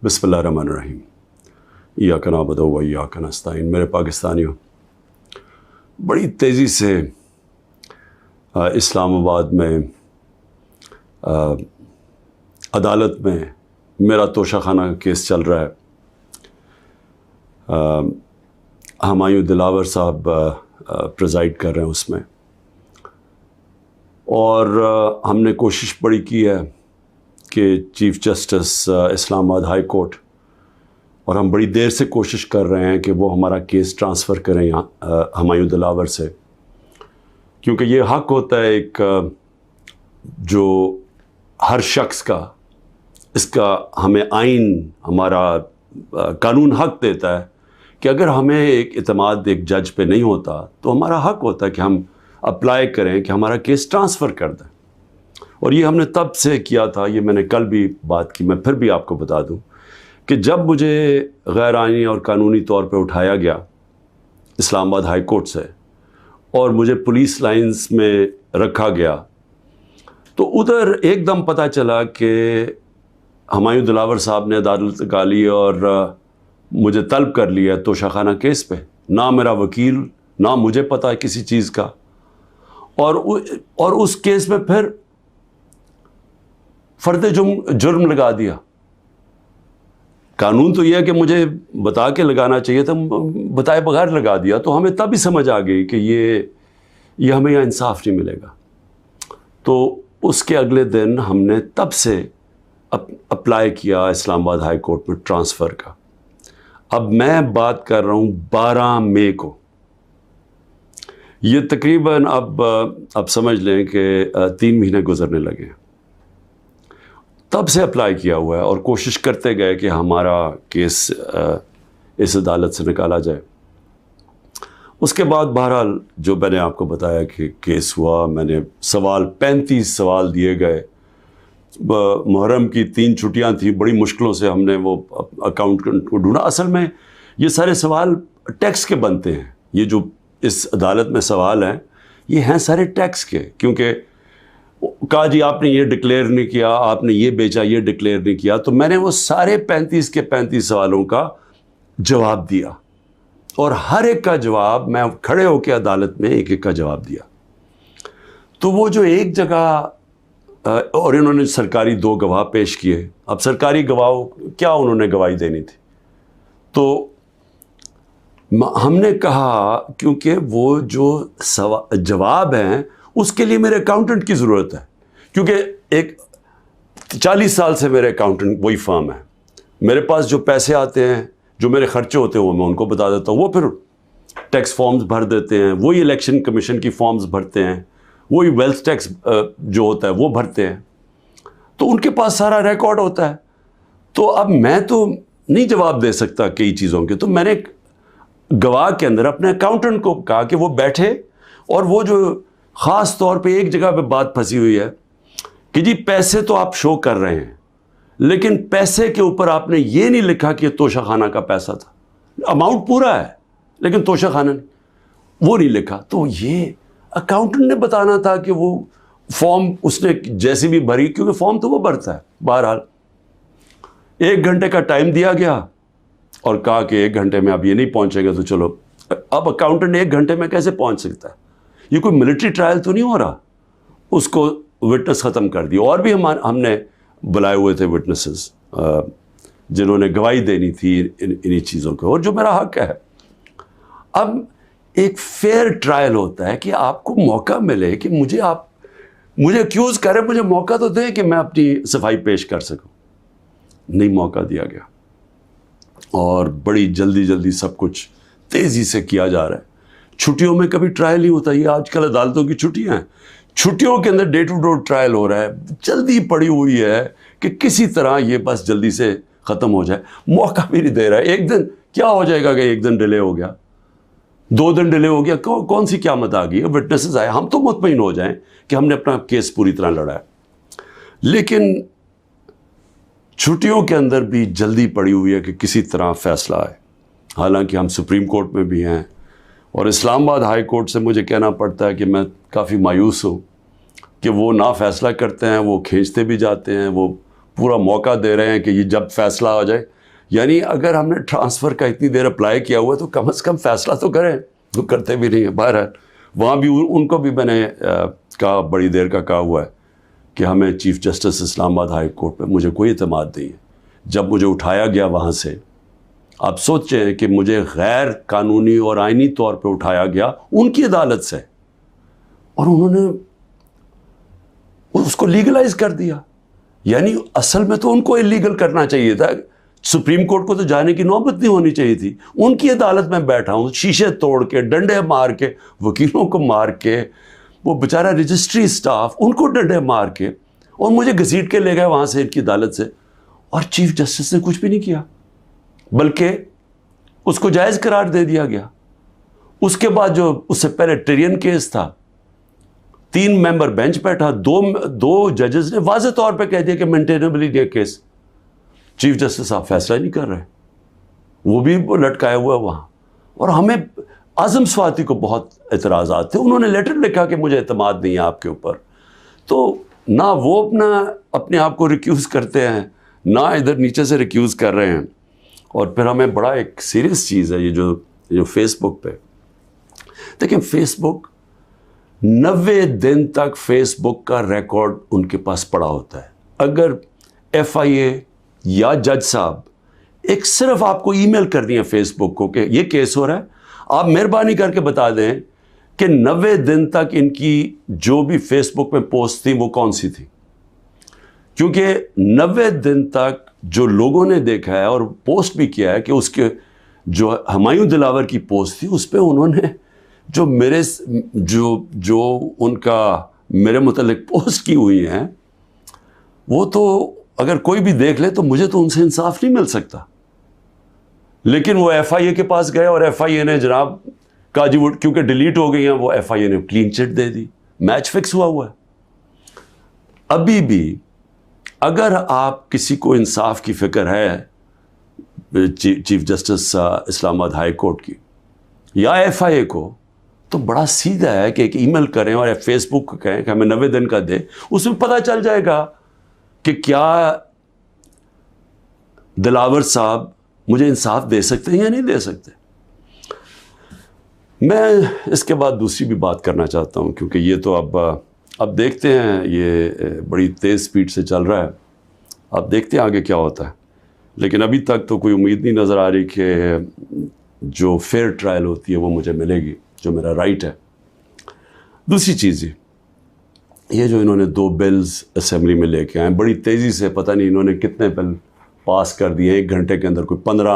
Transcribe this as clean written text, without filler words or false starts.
बिस्मिल्लाहिर्रहमानिर्रहीम। इय्याका नअबुदु व इय्याका नस्तईन। मेरे पाकिस्तानियों, बड़ी तेज़ी से इस्लामाबाद में अदालत में मेरा तोशाखाना का केस चल रहा है। हमायूं दिलावर साहब प्रेजाइड कर रहे हैं उसमें, और हमने कोशिश बड़ी की है कि chief justice Islamabad high court, और हम बड़ी देर से कोशिश कर रहे हैं कि वो हमारा केस ट्रांसफ़र करें यहाँ हमायूं दिलावर से, क्योंकि ये हक़ होता है एक जो हर शख्स का, इसका हमें आइन, हमारा कानून हक़ देता है कि अगर हमें एक इत्मीनान एक जज पे नहीं होता तो हमारा हक़ होता है कि हम अप्लाई करें कि हमारा केस ट्रांसफ़र कर दें। और ये हमने तब से किया था, ये मैंने कल भी बात की, मैं फिर भी आपको बता दूं कि जब मुझे गैर आइनी और कानूनी तौर पे उठाया गया इस्लामाबाद हाई कोर्ट से और मुझे पुलिस लाइंस में रखा गया, तो उधर एकदम पता चला कि हमायूं दिलावर साहब ने अदालत गाली और मुझे तलब कर लिया तोशाखाना केस पे। ना मेरा वकील, ना मुझे पता है किसी चीज़ का, और उस केस में फिर फर्द जुर्म लगा दिया। कानून तो यह है कि मुझे बता के लगाना चाहिए था, बताए बगैर लगा दिया। तो हमें तब ही समझ आ गई कि ये हमें यहाँ इंसाफ नहीं मिलेगा। तो उसके अगले दिन हमने तब से अप्लाई किया इस्लामाबाद हाई कोर्ट में ट्रांसफ़र का। अब मैं बात कर रहा हूँ 12 मई को। ये तकरीबन अब समझ लें कि 3 महीने गुजरने लगे हैं। तब से अप्लाई किया हुआ है और कोशिश करते गए कि हमारा केस इस अदालत से निकाला जाए। उसके बाद बहरहाल जो मैंने आपको बताया कि केस हुआ, मैंने 35 सवाल दिए गए। मुहर्रम की 3 छुट्टियां थी, बड़ी मुश्किलों से हमने वो अकाउंटेंट को ढूंढा। असल में ये सारे सवाल टैक्स के बनते हैं। ये जो इस अदालत में सवाल हैं, ये हैं सारे टैक्स के, क्योंकि कहा जी आपने ये डिक्लेयर नहीं किया, आपने ये बेचा, ये डिक्लेयर नहीं किया। तो मैंने वो सारे 35 के 35 सवालों का जवाब दिया, और हर एक का जवाब मैं खड़े होकर अदालत में एक एक का जवाब दिया। तो वो जो एक जगह, और इन्होंने सरकारी 2 गवाह पेश किए। अब सरकारी गवाह क्या उन्होंने गवाही देनी थी, तो हमने कहा क्योंकि वो जो जवाब हैं उसके लिए मेरे अकाउंटेंट की ज़रूरत है, क्योंकि एक 40 साल से मेरे अकाउंटेंट वही फर्म है। मेरे पास जो पैसे आते हैं, जो मेरे खर्चे होते हैं, वो मैं उनको बता देता हूँ। वो फिर टैक्स फॉर्म्स भर देते हैं, वही इलेक्शन कमीशन की फॉर्म्स भरते हैं, वही वेल्थ टैक्स जो होता है वो भरते हैं। तो उनके पास सारा रिकॉर्ड होता है। तो अब मैं तो नहीं जवाब दे सकता कई चीज़ों के। तो मैंने गवाह के अंदर अपने अकाउंटेंट को कहा कि वो बैठे, और वो जो ख़ास तौर पे एक जगह पे बात फंसी हुई है कि जी पैसे तो आप शो कर रहे हैं, लेकिन पैसे के ऊपर आपने ये नहीं लिखा कि तोशाखाना का पैसा था। अमाउंट पूरा है लेकिन तोशाखाना नहीं, वो नहीं लिखा। तो ये अकाउंटेंट ने बताना था कि वो फॉर्म उसने जैसी भी भरी, क्योंकि फॉर्म तो वो भरता है। बहरहाल 1 घंटे का टाइम दिया गया और कहा कि 1 घंटे में आप ये नहीं पहुंचेगा तो चलो। अब अकाउंटेंट 1 घंटे में कैसे पहुंच सकता है? ये कोई मिलिट्री ट्रायल तो नहीं हो रहा। उसको विटनेस ख़त्म कर दी, और भी हमने बुलाए हुए थे विटनेसेस जिन्होंने गवाही देनी थी इन्हीं चीज़ों को, और जो मेरा हक है। अब एक फेयर ट्रायल होता है कि आपको मौका मिले कि मुझे एक्यूज़ करें, मुझे मौका तो दें कि मैं अपनी सफाई पेश कर सकूं। नहीं मौका दिया गया, और बड़ी जल्दी सब कुछ तेज़ी से किया जा रहा है। छुट्टियों में कभी ट्रायल नहीं होता। ये आजकल अदालतों की छुट्टियां हैं, छुट्टियों के अंदर डे टू डे ट्रायल हो रहा है। जल्दी पड़ी हुई है कि किसी तरह ये बस जल्दी से ख़त्म हो जाए। मौका भी नहीं दे रहा है। एक दिन क्या हो जाएगा कि 1 दिन डिले हो गया, 2 दिन डिले हो गया, कौन सी क़यामत आ गई है? विटनेसेस आए, हम तो मुतमईन हो जाएं कि हमने अपना केस पूरी तरह लड़ा है। लेकिन छुट्टियों के अंदर भी जल्दी पड़ी हुई है कि किसी तरह फ़ैसला आए। हालांकि हम सुप्रीम कोर्ट में भी हैं, और इस्लामाबाद हाई कोर्ट से मुझे कहना पड़ता है कि मैं काफ़ी मायूस हूँ कि वो ना फ़ैसला करते हैं, वो खींचते भी जाते हैं, वो پورا موقع دے رہے ہیں کہ یہ جب فیصلہ ہو جائے. یعنی اگر ہم نے ٹرانسفر کا اتنی دیر اپلائی کیا ہوا ہے تو کم از کم فیصلہ تو کریں. تو کرتے بھی نہیں ہیں. بہرحال وہاں بھی ان کو بھی میں نے کہا، بڑی دیر کا کہا ہوا ہے کہ ہمیں چیف جسٹس اسلام آباد ہائی کورٹ پہ مجھے کوئی اعتماد نہیں ہے. جب مجھے اٹھایا گیا وہاں سے، آپ سوچیں کہ مجھے غیر قانونی اور آئینی طور پہ اٹھایا گیا ان کی عدالت سے، اور انہوں نے اس کو لیگلائز کر دیا. یعنی اصل میں تو ان کو اللیگل کرنا چاہیے تھا. سپریم کورٹ کو تو جانے کی نوبت نہیں ہونی چاہیے تھی. ان کی عدالت میں بیٹھا ہوں، شیشے توڑ کے، ڈنڈے مار کے، وکیلوں کو مار کے، وہ بیچارہ رجسٹری اسٹاف ان کو ڈنڈے مار کے، اور مجھے گھسیٹ کے لے گئے وہاں سے ان کی عدالت سے. اور چیف جسٹس نے کچھ بھی نہیں کیا، بلکہ اس کو جائز قرار دے دیا گیا. اس کے بعد جو اس سے پہلے ٹرین کیس تھا، 3 ممبر بینچ بیٹھا، دو ججز نے واضح طور پہ کہہ دیا کہ مینٹینیبل یہ کیس. چیف جسٹس صاحب فیصلہ نہیں کر رہے، وہ بھی لٹکایا ہوا ہے وہاں. اور ہمیں اعظم سواتی کو بہت اعتراضات تھے. انہوں نے لیٹر لکھا کہ مجھے اعتماد نہیں ہے آپ کے اوپر. تو نہ وہ اپنے آپ کو ریکیوز کرتے ہیں، نہ ادھر نیچے سے ریکیوز کر رہے ہیں. اور پھر ہمیں بڑا ایک سیریس چیز ہے یہ جو فیس بک پہ دیکھیں، فیس بک 90 دن تک فیس بک کا ریکارڈ ان کے پاس پڑا ہوتا ہے. اگر ایف آئی اے یا جج صاحب ایک صرف آپ کو ای میل کر دیا فیس بک کو کہ یہ کیس ہو رہا ہے، آپ مہربانی کر کے بتا دیں کہ 90 دن تک ان کی جو بھی فیس بک میں پوسٹ تھی وہ کون سی تھی. کیونکہ 90 دن تک جو لوگوں نے دیکھا ہے اور پوسٹ بھی کیا ہے کہ اس کے جو ہمایوں دلاور کی پوسٹ تھی، اس پہ انہوں نے جو ان کا میرے متعلق پوسٹ کی ہوئی ہیں، وہ تو اگر کوئی بھی دیکھ لے تو مجھے تو ان سے انصاف نہیں مل سکتا. لیکن وہ ایف آئی اے کے پاس گئے اور ایف آئی اے نے جناب کہا جی وہ کیونکہ ڈیلیٹ ہو گئی ہیں، وہ ایف آئی اے نے کلین چٹ دے دی. میچ فکس ہوا ہے. ابھی بھی اگر آپ کسی کو انصاف کی فکر ہے چیف جسٹس اسلام آباد ہائی کورٹ کی یا ایف آئی اے کو، تو بڑا سیدھا ہے کہ ایک ای میل کریں اور فیس بک کو کہیں کہ ہمیں 90 دن کا دے. اس میں پتہ چل جائے گا کہ کیا دلاور صاحب مجھے انصاف دے سکتے ہیں یا نہیں دے سکتے. میں اس کے بعد دوسری بھی بات کرنا چاہتا ہوں، کیونکہ یہ تو اب دیکھتے ہیں، یہ بڑی تیز سپیڈ سے چل رہا ہے. اب دیکھتے ہیں آگے کیا ہوتا ہے. لیکن ابھی تک تو کوئی امید نہیں نظر آ رہی کہ جو فیئر ٹرائل ہوتی ہے وہ مجھے ملے گی، جو میرا رائٹ ہے. دوسری چیز یہ جو انہوں نے 2 بلز اسمبلی میں لے کے آئے بڑی تیزی سے، پتہ نہیں انہوں نے کتنے بل پاس کر دیے 1 گھنٹے کے اندر، کوئی 15